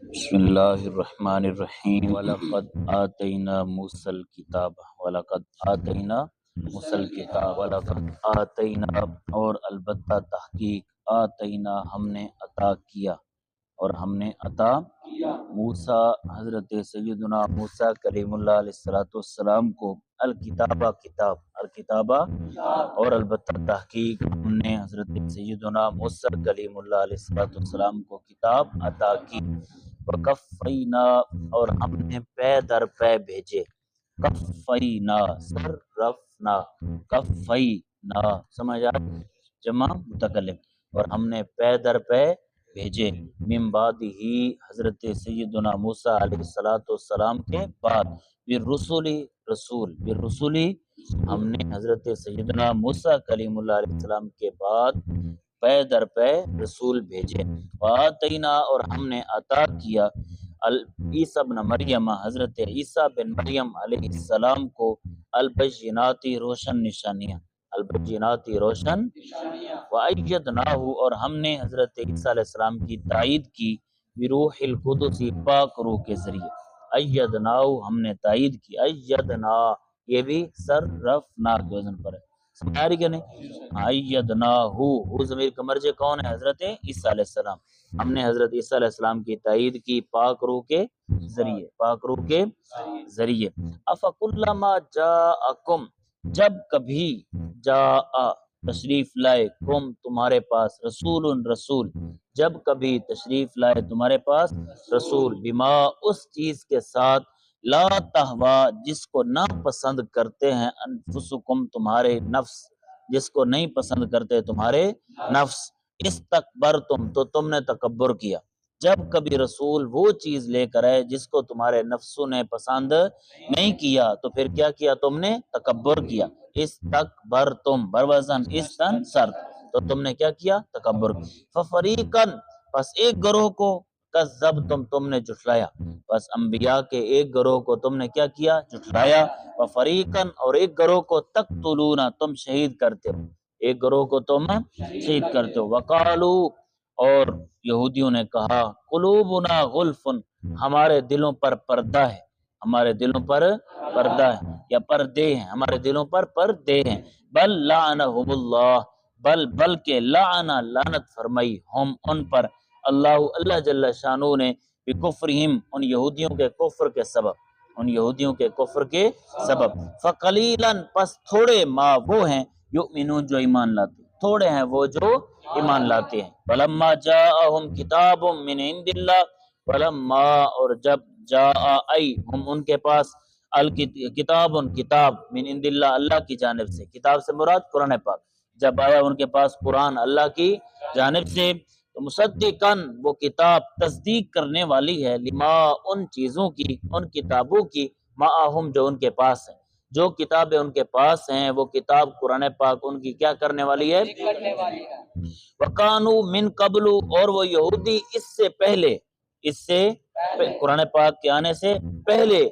بسم اللہ الرحمن الرحیم وَلَقَدْ آتَيْنَا مُوسَى الْكِتَابَ وَلَقَدْ آتَيْنَا مُوسَى الْكِتَابَ وَلَقَدْ آتَيْنَا اور البتہ تحقیق آتَيْنَا ہم نے عطا کیا اور ہم نے عطا موسیٰ حضرت سیدنا موسیٰ کلیم اللہ علیہ السلام کو الکتابہ الکتابہ اور البتہ تحقیق ہم نے حضرت سیدنا موسیٰ کلیم اللہ علیہ السلام کو کتاب عطا کی وَقَفَّيْنَا اور ہم نے پے در پے بھیجے کفینا صرفنا کفینا سمجھ آ جمع متکلم اور ہم نے پے در پے بھیجے من بعد ہی حضرت سیدنا موسیٰ علیہ السلام کے بعد بالرسولی ہم نے حضرت سیدنا موسیٰ کلیم اللہ علیہ السلام کے بعد پے در پے رسول بھیجے وآتینا اور ہم نے عطا کیا عیسیٰ بن مریم حضرت عیسیٰ بن مریم علیہ السلام کو البیناتی روشن نشانیاں البیناتی روشن وَأَيَّدْنَاهُ اور ہم نے حضرت عیسیٰ علیہ السلام کی تائید کی بروح القدس پاک روح کے ذریعے ایدناہ ہم نے تائید کی ایدنا یہ بھی صرفنا کے وزن پر ہے سمجھ آ رہی کہ نہیں ایدناہ ضمیر کا مرجع کون ہے حضرت عیسیٰ علیہ السلام ہم نے حضرت عیسیٰ علیہ السلام کی تائید کی پاک روح کے ذریعے افکلما جاءکم جب کبھی جاء تشریف لائے کم تمہارے پاس رسول جب کبھی تشریف لائے تمہارے پاس رسول بما اس چیز کے ساتھ لا تہوا جس کو نہ پسند کرتے ہیں انفسکم تمہارے نفس جس کو نہیں پسند کرتے تمہارے نفس استکبرتم تو تم نے تکبر کیا جب کبھی رسول وہ چیز لے کر آئے جس کو تمہارے نفسوں نے پسند نہیں کیا تو پھر کیا کیا تم نے تکبر کیا استکبرتم بروزن استنصر تو تم نے کیا کیا تکبر ففریقن پس ایک گروہ کو کذبتم تم نے جھٹلایا پس انبیاء کے ایک گروہ کو تم نے کیا کیا جھٹلایا وفریقن اور ایک گروہ کو تقتلون تم شہید کرتے ہو ایک گروہ کو تم شہید کرتے ہو وقالو اور یہودیوں نے کہا قلوبنا غلف ہمارے دلوں پر پردہ ہے ہمارے دلوں پر پردہ ہے یا پردے ہیں ہمارے دلوں پر پردے ہیں بل لعنہم اللہ بلکہ لعنت فرمائی ہم ان پر اللہ جل شانو نے بکفرہم ان یہودیوں کے کفر کے سبب فقلیلاً پس تھوڑے ما وہ ہیں یؤمنون جو ایمان لاتے تھوڑے ہیں وہ جو ایمان لاتے ہیں فلما جاءہم کتاب من عند اللہ فلما اور جب جاء ای ہم ان کے پاس کتاب من عند اللہ اللہ کی جانب سے کتاب سے مراد قرآن پاک جب آیا ان کے پاس قرآن اللہ کی جانب سے تو مصدقاً وہ کتاب تصدیق کرنے والی ہے لما ان چیزوں کی ان کتابوں کی معاہم جو ان کے پاس ہیں جو کتابیں ان کے پاس ہیں وہ کتاب قرآن پاک ان کی کیا کرنے والی ہے وَقَانُوا مِن قَبْلُ اور وہ یہودی اس سے قرآن پاک کے آنے سے پہلے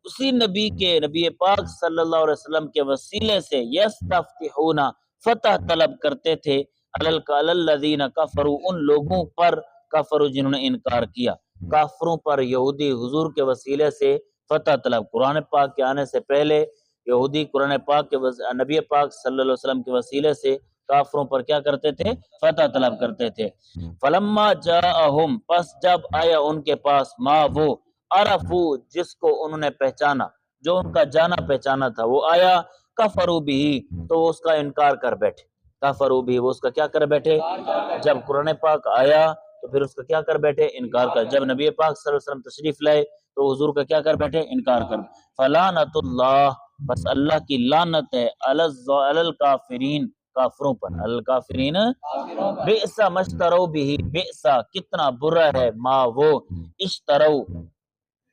اسی نبی پاک صلی اللہ علیہ وسلم کے وسیلے سے یستفتحون فتح طلب کرتے تھے علی الذین کفروا ان لوگوں پر کفروا جنہوں نے انکار کیا کافروں پر یہودی حضور کے وسیلے سے فتح طلب قرآن پاک کے آنے سے پہلے یہودی قرآن پاک کے نبی پاک صلی اللہ علیہ وسلم کے وسیلے سے کافروں پر کیا کرتے تھے فتح طلب کرتے تھے فلما جاءہم پس جب آیا ان کے پاس ما وہ عرفو جس کو انہوں نے پہچانا جو ان کا جانا پہچانا تھا وہ آیا کفروا بھی تو وہ اس کا انکار کر بیٹھے کفروا بھی وہ اس کا کیا کر بیٹھے جب قرآن پاک آیا تو پھر اس کا کیا کر بیٹھے انکار کر جب نبی پاک صلی اللہ علیہ وسلم تشریف لائے تو حضور کا کیا کر بیٹھے انکار کر فلعنت اللہ بس اللہ کی لعنت ہے علی الکافرین کافروں پر الکافرین بئس مشترو بھی بئس کتنا برا ہے ما وہ اشترو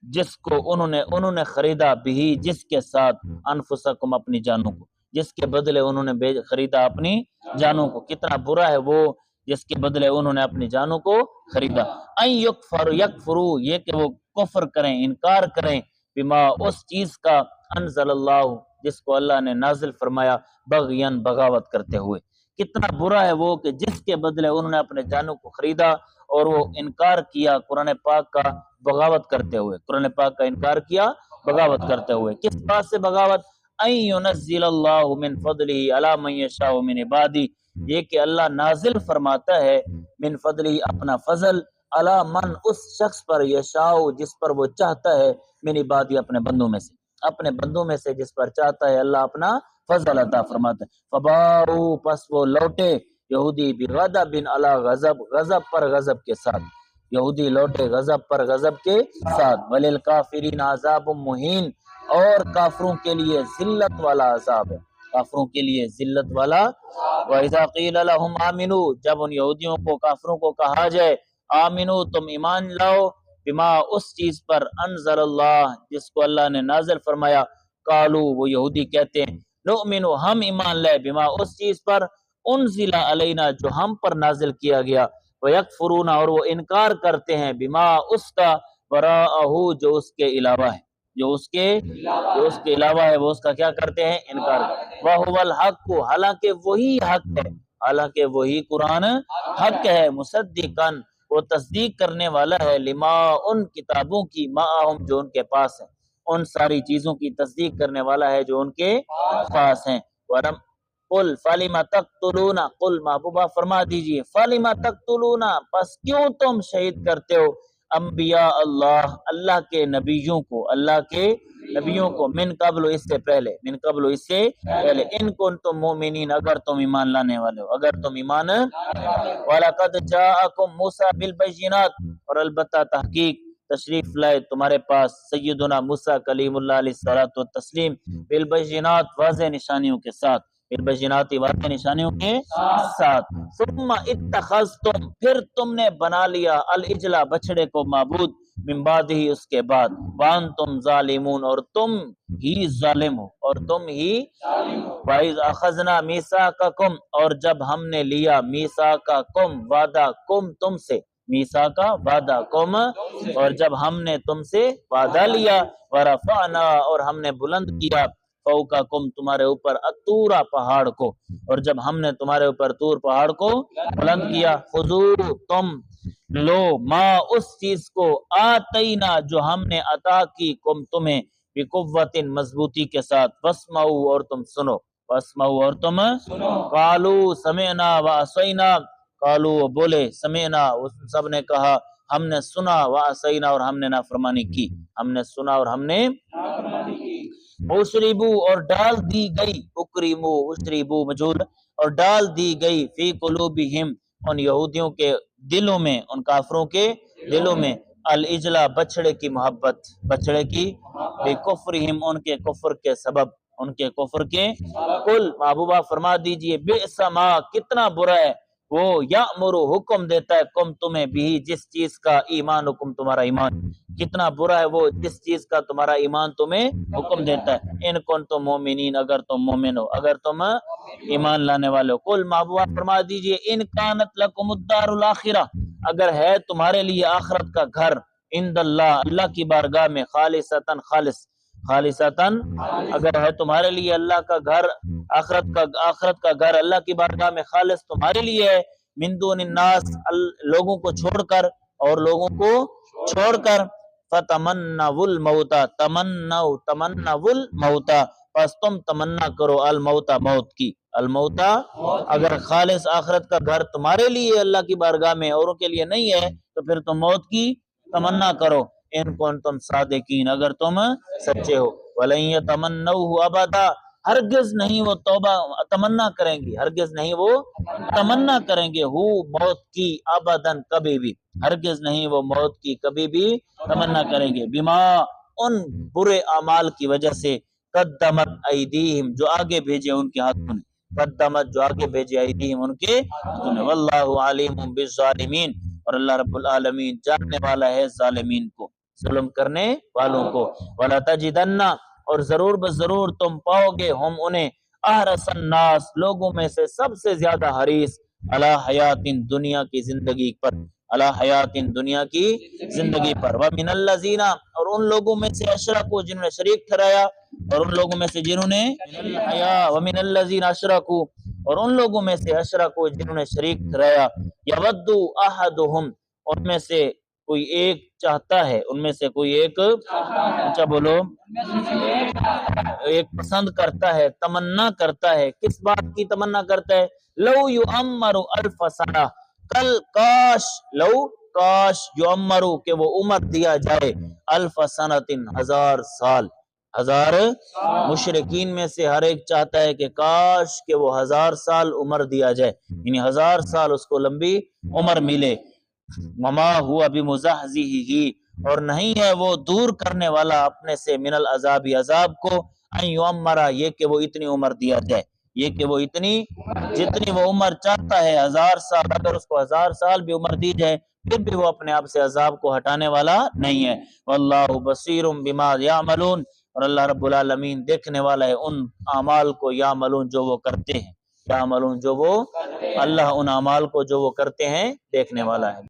جس کو انہوں نے خریدا بھی جس کے ساتھ انفسکم اپنی جانوں کو جس کے بدلے انہوں نے خریدا اپنی جانوں کو کتنا برا ہے وہ جس کے بدلے انہوں نے اپنی جانوں کو خریدا ان یکفرو یہ کہ وہ کفر کریں انکار کریں بما اس چیز کا انزل اللہ جس کو اللہ نے نازل فرمایا بغین بغاوت کرتے ہوئے کتنا برا ہے وہ کہ جس کے بدلے انہوں نے اپنے جانوں کو خریدا اور وہ انکار کیا قرآن پاک کا بغاوت کرتے ہوئے، قرآن پاک کا انکار کیا بغاوت کرتے ہوئے۔ کس بات سے بغاوت؟ ان ينزل اللہ من فضلہ علی من یشاء من عبادہ، یہ کہ اللہ نازل فرماتا ہے من فضلہ اپنا فضل، علی من اس شخص پر، یشاء جس پر وہ چاہتا ہے، من عبادہ اپنے بندوں میں سے، اپنے بندوں میں سے جس پر چاہتا ہے اللہ اپنا فضل عطا فرماتا ہے۔ فباؤ پس وہ لوٹے یہودی بغضب علی غضب، غضب پر غضب کے ساتھ، یہودی لوٹے غضب پر غضب کے ساتھ۔ وللکافرین عذاب مہین، اور کافروں کے لیے ذلت والا عذاب ہے، کافروں کے لیے ذلت والا۔ وَإِذَا قِيلَ لَهُمْ آمِنُوا، جب ان یہودیوں کو کافروں کو کہا جائے آمنو تم ایمان لاؤ، بما اس چیز پر انزل اللہ جس کو اللہ نے نازل فرمایا، قالو وہ یہودی کہتے ہیں نؤمنو ہم ایمان لائے، بما اس چیز پر انزل علینا جو ہم پر نازل کیا گیا، ویکفرون اور وہ انکار کرتے ہیں بما اس کا، وراءہ جو اس کے علاوہ ہے، جو اس کے علاوہ ہے وہ اس کا کیا کرتے ہیں؟ انکار۔ وَهُوَ الْحَقُّ حالانکہ وہی حق ہے، حالانکہ وہی قرآن حق ہے، مصدقاً وہ تصدیق کرنے والا ہے، لما ان کتابوں کی، معہم جو ان کے پاس ہیں، ان ساری چیزوں کی تصدیق کرنے والا ہے جو ان کے پاس ہیں۔ ورم قل فَلِمَ تَقْتُلُونَ، قل محبوبہ فرما دیجئے، فَلِمَ تَقْتُلُونَ پس کیوں تم شہید کرتے ہو انبیاء اللہ، اللہ کے نبیوں کو، اللہ کے نبیوں کو، من قبل اس سے پہلے، من قبل اس سے پہلے، ان کنتم مومنین اگر تم ایمان لانے والے ہو، اگر تم ایمان۔ وَلَقَدْ جَاءَكُمْ مُوسَىٰ بِالْبَيِّنَاتِ اور البتہ تحقیق تشریف لائے تمہارے پاس سیدنا موسیٰ کلیم اللہ علیہ الصلوۃ والتسلیم، بالبینات واضح نشانیوں کے ساتھ، بالبینات واضح نشانیوں کے ساتھ، ثم اتخذتم پھر تم نے بنا لیا العجل بچڑے کو معبود، من بعد ہی اس کے بعد، وانتم ظالمون اور تم ہی ظالم ہو، اور تم ہی وَإِذْ أَخَذْنَا مِيثَاقَكُمْ اور جب ہم نے لیا میثاقکم وعدہ، کم تم سے، میثاق وعدہ، کم اور جب ہم نے تم سے وعدہ لیا، ورفعنا اور ہم نے بلند کیا، فوقکم تمہارے اوپر الطور پہاڑ کو، اور جب ہم نے تمہارے اوپر طور پہاڑ کو بلند کیا، خذو تم لو ما اس چیز کو، آتینا جو ہم نے عطا کی، کم تمہیں، بقوت مضبوطی کے ساتھ، واسمعوا اور تم سنو، واسمعوا اور تم قالوا سمعنا وعصینا، قالوا بولے سمعنا سب نے کہا ہم نے سنا، وعصینا اور ہم نے نافرمانی کی، ہم نے سنا اور ہم نے اشربو اور ڈال دی گئی، اکریمو اشربو مجھول اور ڈال دی گئی، فی قلوبہم ان یہودیوں کے دلوں میں، ان کافروں کے دلوں میں، العجلہ بچڑے کی محبت، بچڑے کی، بکفرہم ان کے کفر کے سبب، ان کے کفر کے، قل محبوبہ فرما دیجئے، بئس ما کتنا برا ہے، وہ یأمر حکم دیتا ہے، کم تمہیں بھی جس چیز کا، ایمان حکم تمہارا ایمان، کتنا برا ہے وہ جس چیز کا تمہارا ایمان تمہیں حکم دیتا ہے، ان کنتم مومنین اگر تم مومن ہو، اگر تم ایمان لانے والے ہو، قل محبوبہ فرما دیجئے، ان کانت لکم الدار الاخرہ اگر ہے تمہارے لیے آخرت کا گھر، عند اللہ اللہ کی بارگاہ میں، خالصتاً خالص، خالصتاً اگر ہے تمہارے لیے اللہ کا گھر، آخرت کا گھر اللہ کی بارگاہ میں خالص تمہارے لیے ہے، من دون الناس لوگوں کو چھوڑ کر، اور لوگوں کو چھوڑ کر، فتمنوا الموت تمنوا الموت پس تم تمنا کرو الموت موت کی، الموت اگر خالص آخرت کا گھر تمہارے لیے اللہ کی بارگاہ میں اوروں کے لیے نہیں ہے تو پھر تم موت کی تمنا کرو، ان کنتم صادقین اگر تم سچے ہو، ولن یتمنوہ ابدا ہرگز نہیں وہ توبہ تمنا کریں گے، ہرگز نہیں وہ تمنا کریں گے، ہو موت کی، ابداً کبھی بھی، ہرگز نہیں وہ موت کی کبھی بھی تمنا کریں گے، بما ان برے اعمال کی وجہ سے، قدمت ایدیہم جو آگے بھیجے ان کے ہاتھوں نے، قدمت جو آگے بھیجے ایدیہم ان کے ہاتھوں نے، واللہ علیم بالظالمین اور اللہ رب العالمین جاننے والا ہے ظالمین کو، ظلم کرنے والوں کو، ولا تجدن اور ضرور بضرور تم پاؤ گے ہم انہیں، احرص الناس لوگوں میں سے سب سے زیادہ حریص، علی حیات دنیا کی زندگی پر، علی حیات دنیا کی زندگی پر، ومن الذین اور ان لوگوں میں سے اشرکوا جنہوں نے شریک ٹھہرایا، اور ان لوگوں میں سے جنہوں نے ومن الذین اشرکوا اور ان لوگوں میں سے اشرکوا جنہوں نے شریک ٹھہرایا، یود احدہم ان میں سے کوئی ایک چاہتا ہے، ان میں سے کوئی ایک اچھا بولو، ایک پسند کرتا ہے، تمنا کرتا ہے، کس بات کی تمنا کرتا ہے؟ لو یعمر الف سنہ، کل کاش، لو کاش یعمرو کہ وہ عمر دیا جائے، الف سنۃ 1000 سال، 1000 مشرکین میں سے ہر ایک چاہتا ہے کہ کاش کہ وہ 1000 سال عمر دیا جائے، یعنی 1000 سال اس کو لمبی عمر ملے۔ وما ہوا بمزحزحہ، اور نہیں ہے وہ دور کرنے والا اپنے سے من العذاب عذاب کو، ان یعمر یہ کہ وہ اتنی عمر دیا جائے، یہ کہ وہ اتنی جتنی وہ عمر چاہتا ہے 1000 سال، اگر اس کو 1000 سال بھی عمر دی جائے پھر بھی وہ اپنے آپ سے عذاب کو ہٹانے والا نہیں ہے۔ واللہ بصیر بما یعملون، اور اللہ رب العالمین دیکھنے والا ہے ان اعمال کو، یعملون جو وہ کرتے ہیں، یعملون جو وہ، اللہ ان اعمال کو جو وہ کرتے ہیں دیکھنے والا ہے۔